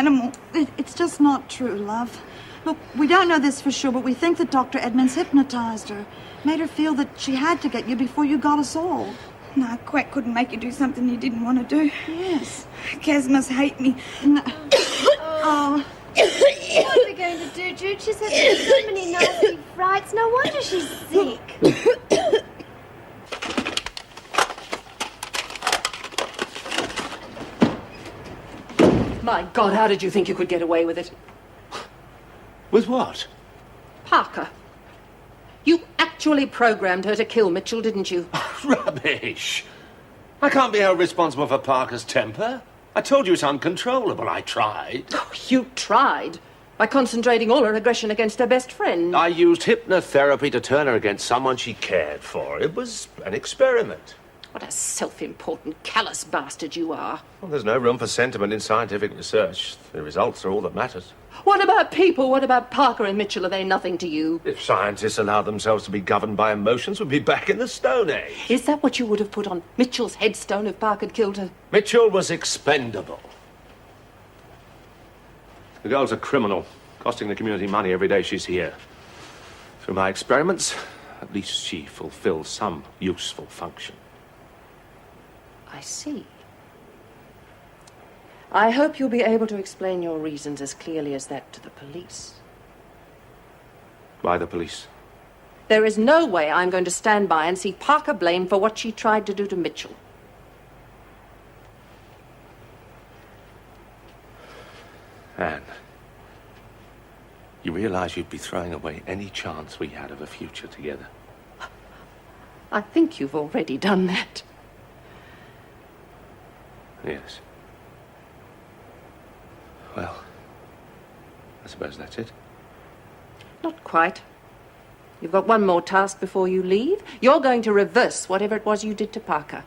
Animal. It's just not true, love. Look, we don't know this for sure, but we think that Dr. Edmonds hypnotized her. Made her feel that she had to get you before you got us all. No, Quack couldn't make you do something you didn't want to do. Yes. Kaz must hate me. No. Oh. What are we going to do, Jude? She's had so many nasty frights. No wonder she's sick. My God, how did you think you could get away with it? With what? Parker. You actually programmed her to kill Mitchell, didn't you? Rubbish! I can't be held responsible for Parker's temper. I told you it's uncontrollable. I tried. Oh, you tried. By concentrating all her aggression against her best friend. I used hypnotherapy to turn her against someone she cared for. It was an experiment. What a self-important, callous bastard you are. Well, there's no room for sentiment in scientific research. The results are all that matters. What about people? What about Parker and Mitchell? Are they nothing to you? If scientists allowed themselves to be governed by emotions, we'd be back in the Stone Age. Is that what you would have put on Mitchell's headstone if Parker had killed her? Mitchell was expendable. The girl's a criminal, costing the community money every day she's here. Through my experiments, at least she fulfills some useful function. I see. I hope you'll be able to explain your reasons as clearly as that to the police. Why the police? There is no way I'm going to stand by and see Parker blamed for what she tried to do to Mitchell. Anne, you realize you'd be throwing away any chance we had of a future together? I think you've already done that. Yes. Well, I suppose that's it. Not quite. You've got one more task before you leave. You're going to reverse whatever it was you did to Parker.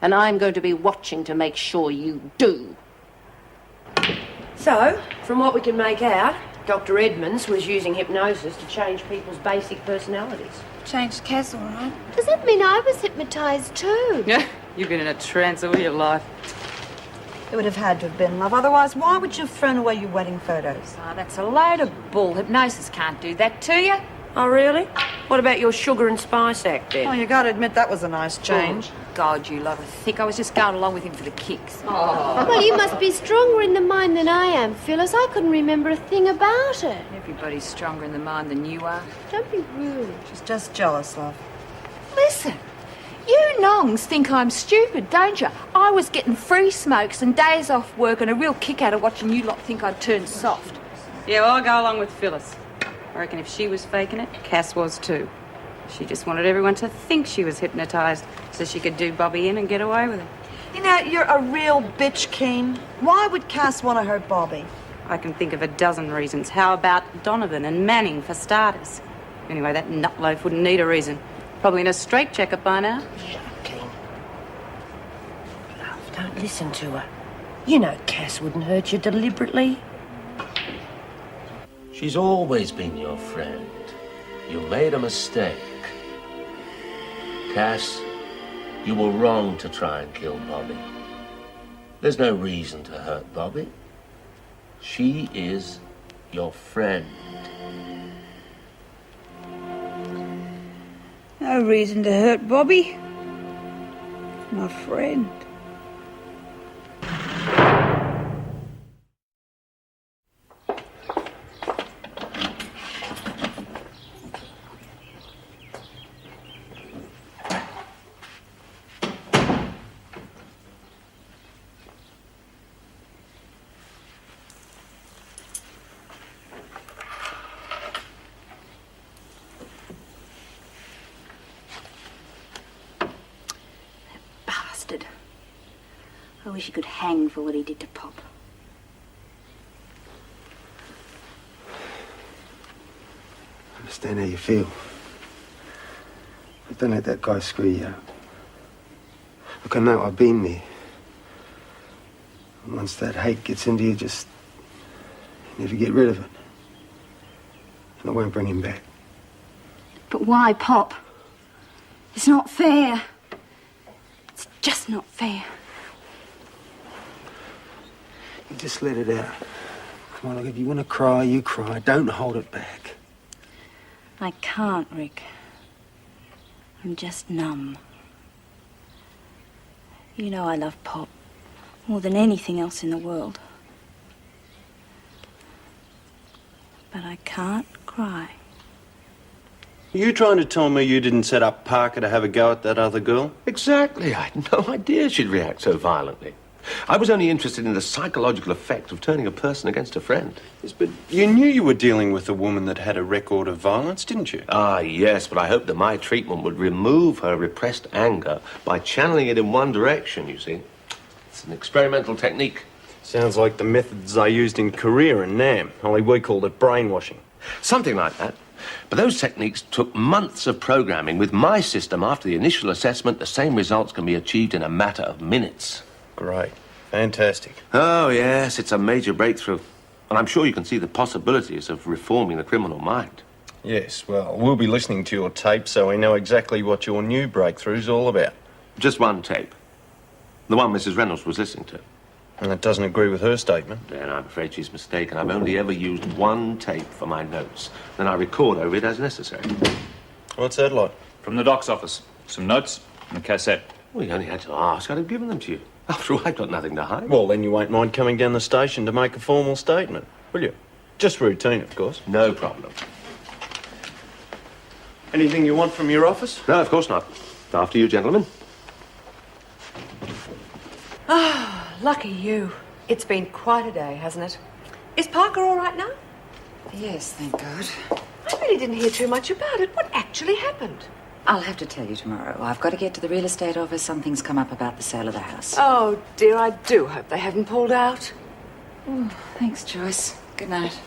And I'm going to be watching to make sure you do. So, from what we can make out, Dr. Edmonds was using hypnosis to change people's basic personalities. Changed Kaz, all right. Does that mean I was hypnotised too? Yeah, you've been in a trance all your life. It would have had to have been, love. Otherwise, why would you have thrown away your wedding photos? Oh, that's a load of bull. Hypnosis can't do that to you. Oh, really? What about your sugar and spice act, then? Oh, you got to admit that was a nice change. Oh, God, you lot are thick. I was just going along with him for the kicks. Well, you must be stronger in the mind than I am, Phyllis. I couldn't remember a thing about it. Everybody's stronger in the mind than you are. Don't be rude. She's just jealous, love. Listen, you nongs think I'm stupid, don't you? I was getting free smokes and days off work and a real kick out of watching you lot think I'd turned soft. Yeah, well, I'll go along with Phyllis. I reckon if she was faking it, Cass was too. She just wanted everyone to think she was hypnotised so she could do Bobby in and get away with it. You know, you're a real bitch, Keen. Why would Cass want to hurt Bobby? I can think of a dozen reasons. How about Donovan and Manning, for starters? Anyway, that nutloaf wouldn't need a reason. Probably in a straitjacket by now. Shut up, Keen. Love, don't listen to her. You know Cass wouldn't hurt you deliberately. She's always been your friend. You made a mistake. Cass, you were wrong to try and kill Bobby. There's no reason to hurt Bobby. She is your friend. No reason to hurt Bobby. My friend. I wish he could hang for what he did to Pop. I understand how you feel. But don't let that guy screw you out. Look, I know I've been there. And once that hate gets into you, just never get rid of it. And I won't bring him back. But why, Pop? It's not fair. It's just not fair. Just let it out. Come on, look, if you want to cry, you cry. Don't hold it back. I can't, Rick. I'm just numb. You know I love Pop more than anything else in the world. But I can't cry. Are you trying to tell me you didn't set up Parker to have a go at that other girl? Exactly. I had no idea she'd react so violently. I was only interested in the psychological effect of turning a person against a friend. Yes, but you knew you were dealing with a woman that had a record of violence, didn't you? Ah, yes, but I hoped that my treatment would remove her repressed anger by channeling it in one direction, you see. It's an experimental technique. Sounds like the methods they used in Korea and Nam, only we called it brainwashing. Something like that. But those techniques took months of programming. With my system, after the initial assessment, the same results can be achieved in a matter of minutes. Great. Fantastic. Oh, yes, it's a major breakthrough. And I'm sure you can see the possibilities of reforming the criminal mind. Yes, well, we'll be listening to your tape so we know exactly what your new breakthrough's all about. Just one tape. The one Mrs. Reynolds was listening to. And it doesn't agree with her statement. Then I'm afraid she's mistaken. I've only ever used one tape for my notes. Then I record over it as necessary. What's that like? From the doc's office. Some notes and a cassette. Well, you only had to ask. I'd have given them to you. After all, I've got nothing to hide. Well, then you won't mind coming down the station to make a formal statement, will you? Just routine, of course. No problem. Anything you want from your office? No, of course not. After you, gentlemen. Lucky you. It's been quite a day, hasn't it? Is Parker all right now? Yes, thank God. I really didn't hear too much about it. What actually happened? I'll have to tell you tomorrow. I've got to get to the real estate office. Something's come up about the sale of the house. Oh, dear, I do hope they haven't pulled out. Oh, thanks, Joyce. Good night.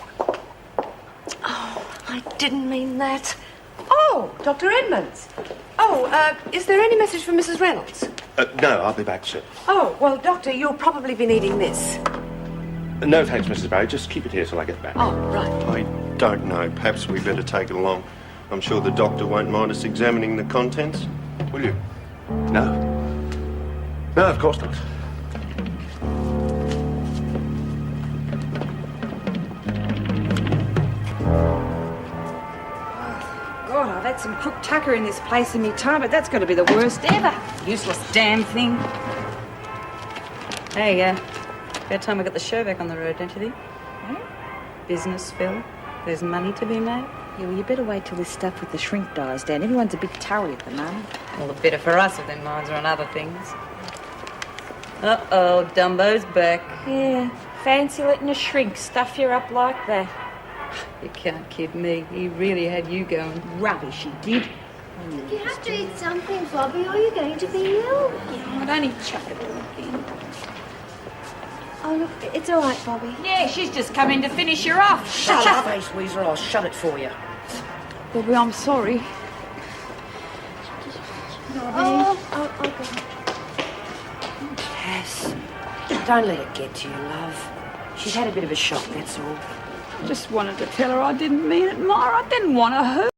Oh, I didn't mean that. Oh, Dr. Edmonds. Oh, is there any message from Mrs. Reynolds? No, I'll be back soon. Oh, well, Doctor, you'll probably be needing this. No, thanks, Mrs. Barry. Just keep it here till I get back. Oh, right. I don't know. Perhaps we better take it along. I'm sure the doctor won't mind us examining the contents. Will you? No. No, of course not. God, I've had some crook tucker in this place in me time, but that's got to be the worst ever. Useless damn thing. Hey, about time we got the show back on the road, don't you think? Business, Phil. There's money to be made. Yeah, well, you better wait till this stuff with the shrink dies down. Everyone's a bit towery at the moment. Well, the better for us if their minds are on other things. Uh-oh, Dumbo's back. Yeah, fancy letting a shrink stuff you up like that. You can't kid me. He really had you going. Rubbish, he did. You have to eat something, Bobby, or you're going to be ill. Yeah, I'd only chuck it all again. Oh, look, it's all right, Bobby. Yeah, she's just come in to finish you off. Shut up, face Weezer, or I'll shut it for you. Bobby, I'm sorry. I'll go. Cass, don't let it get to you, love. She's had a bit of a shock, that's all. I just wanted to tell her I didn't mean it, Myra. I didn't want to hurt